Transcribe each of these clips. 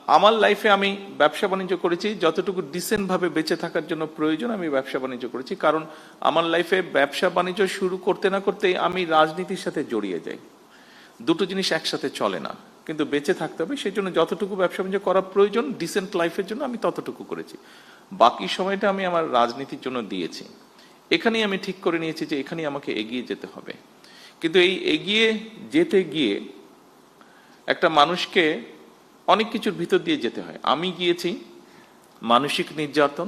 আমার লাইফে আমি ব্যবসা বাণিজ্য করেছি যতটুকু ডিসেন্ট ভাবে বেঁচে থাকার জন্য প্রয়োজন, আমি ব্যবসা বাণিজ্য করেছি। কারণ আমার লাইফে ব্যবসা বাণিজ্য শুরু করতে না করতেই আমি রাজনীতির সাথে জড়িয়ে যাই। দুটো জিনিস একসাথে চলে না, কিন্তু বেঁচে থাকতে হবে, সেই জন্য যতটুকু ব্যবসা বাণিজ্য করা প্রয়োজন ডিসেন্ট লাইফের জন্য আমি ততটুকু করেছি। বাকি সময়টা আমি আমার রাজনীতির জন্য দিয়েছি। এখানেই আমি ঠিক করে নিয়েছি যে এখানেই আমাকে এগিয়ে যেতে হবে। কিন্তু এই এগিয়ে যেতে গিয়ে একটা মানুষকে অনেক কিছুর ভিতর দিয়ে যেতে হয়। আমি গিয়েছি মানসিক নির্যাতন,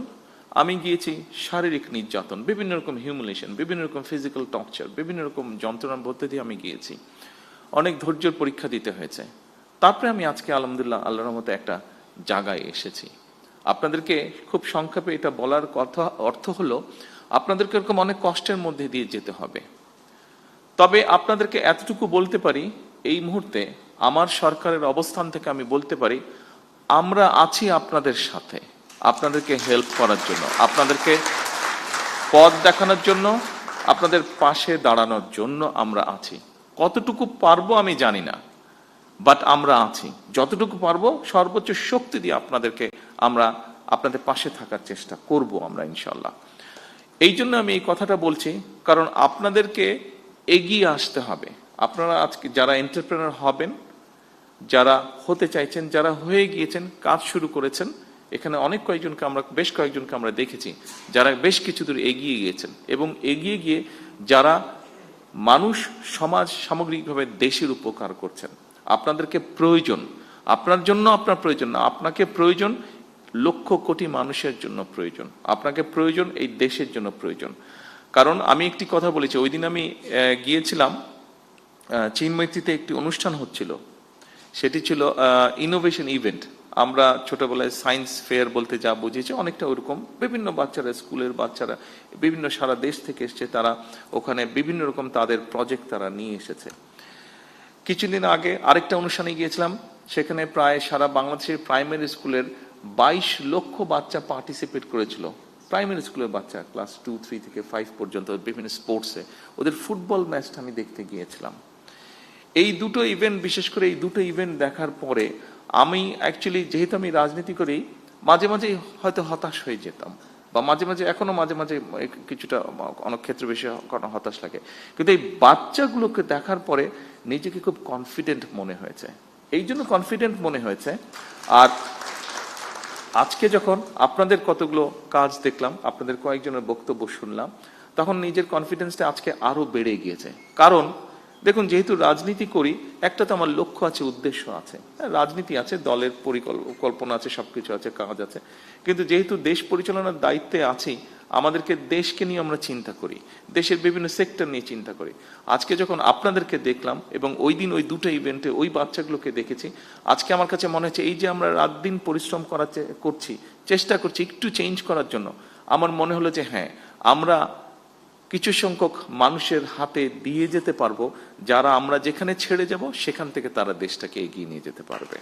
আমি গিয়েছি শারীরিক নির্যাতন, বিভিন্ন রকম হিউমিলিয়েশন, বিভিন্ন রকম ফিজিক্যাল টর্চার, বিভিন্ন রকম যন্ত্রণার মধ্যে দিয়ে আমি গিয়েছি। অনেক ধৈর্যের পরীক্ষা দিতে হয়েছে। তারপরে আমি আজকে আলহামদুলিল্লাহ আল্লাহর রহমতে একটা জায়গায় এসেছি। আপনাদেরকে খুব সংক্ষেপে এটা বলার কথা অর্থ হলো আপনাদেরকে এরকম অনেক কষ্টের মধ্যে দিয়ে যেতে হবে। তবে আপনাদেরকে এতটুকু বলতে পারি, এই মুহূর্তে আমার সরকারের অবস্থান থেকে আমি বলতে পারি আমরা আছি আপনাদের সাথে, আপনাদেরকে হেল্প করার জন্য, আপনাদেরকে পথ দেখানোর জন্য, আপনাদের পাশে দাঁড়ানোর জন্য আমরা আছি। কতটুকু পারবো আমি জানি না, বাট আমরা আছি। যতটুকু পারবো সর্বোচ্চ শক্তি দিয়ে আমরা আপনাদের পাশে থাকার চেষ্টা করব আমরা ইনশাল্লাহ। এই জন্য আমি এই কথাটা বলছি, কারণ আপনাদেরকে এগিয়ে আসতে হবে। আপনারা আজকে যারা এন্টারপ্রেনার হবেন, যারা হতে চাইছেন, যারা হয়ে গিয়েছেন, কাজ শুরু করেছেন, এখানে বেশ কয়েকজনকে আমরা দেখেছি যারা বেশ কিছু দূর এগিয়ে গিয়েছেন, এবং এগিয়ে গিয়ে যারা মানুষ, সমাজ, সামগ্রিকভাবে দেশের উপকার করছেন। আপনাদেরকে প্রয়োজন, আপনার জন্য আপনার প্রয়োজন না, আপনাকে প্রয়োজন লক্ষ কোটি মানুষের জন্য প্রয়োজন, আপনাকে প্রয়োজন এই দেশের জন্য প্রয়োজন। কারণ আমি একটি কথা বলেছি, ওই দিন আমি গিয়েছিলাম চিনমৈত্রীতে, একটি অনুষ্ঠান হচ্ছিল, সেটি ছিল ইনোভেশন ইভেন্ট। আমরা ছোটবেলায় সায়েন্স ফেয়ার বলতে যা বুঝেছি অনেকটা ওরকম, বিভিন্ন বাচ্চারা, স্কুলের বাচ্চারা বিভিন্ন সারা দেশ থেকে এসছে, তারা ওখানে বিভিন্ন রকম তাদের প্রজেক্ট তারা নিয়ে এসেছে। কিছুদিন আগে আরেকটা অনুষ্ঠানে গিয়েছিলাম, সেখানে প্রায় সারা বাংলাদেশের প্রাইমারি স্কুলের 22 লক্ষ বাচ্চা পার্টিসিপেট করেছিল। প্রাইমারি স্কুলের বাচ্চা ক্লাস 2, 3 থেকে 5 পর্যন্ত বিভিন্ন স্পোর্টসে, ওদের ফুটবল ম্যাচটা আমি দেখতে গিয়েছিলাম। এই দুটো ইভেন্ট, বিশেষ করে এই দুটো ইভেন্ট দেখার পরে আমি অ্যাকচুয়ালি, যেহেতু আমি রাজনীতি করি, মাঝে মাঝে হয়তো হতাশ হয়ে যেতাম, বা এখনো মাঝে মাঝে কিছুটা অনেক ক্ষেত্রে বেশি হতাশ লাগে। কিন্তু এই বাচ্চাগুলোকে দেখার পরে নিজেকে খুব কনফিডেন্ট মনে হয়েছে। এই জন্য কনফিডেন্ট মনে হয়েছে। আর আজকে যখন আপনাদের কতগুলো কাজ দেখলাম, আপনাদের কয়েকজনের বক্তব্য শুনলাম, তখন নিজের কনফিডেন্সটা আজকে আরো বেড়ে গিয়েছে। কারণ দেখুন, যেহেতু রাজনীতি করি, একটা তো আমার লক্ষ্য আছে, উদ্দেশ্য আছে। রাজনীতি আছে, দলের পরিকল্পনা আছে, সবকিছু আছে, কাজ আছে। কিন্তু যেহেতু দেশ পরিচালনার দায়িত্বে আছি, আমাদেরকে দেশকে নিয়ে আমরা চিন্তা করি, দেশের বিভিন্ন সেক্টর নিয়ে চিন্তা করি। আজকে যখন আপনাদেরকে দেখলাম, এবং ওই দিন ওই দুটো ইভেন্টে ওই বাচ্চাগুলোকে দেখেছি, আজকে আমার কাছে মনে হচ্ছে এই যে আমরা রাত দিন পরিশ্রম করছি, চেষ্টা করছি একটু চেঞ্জ করার জন্য, আমার মনে হলো যে হ্যাঁ, আমরা কিছু সংখ্যক মানুষের হাতে দিয়ে যেতে পারবো, যারা আমরা যেখানে ছেড়ে যাব সেখান থেকে তারা দেশটাকে এগিয়ে নিয়ে যেতে পারবে।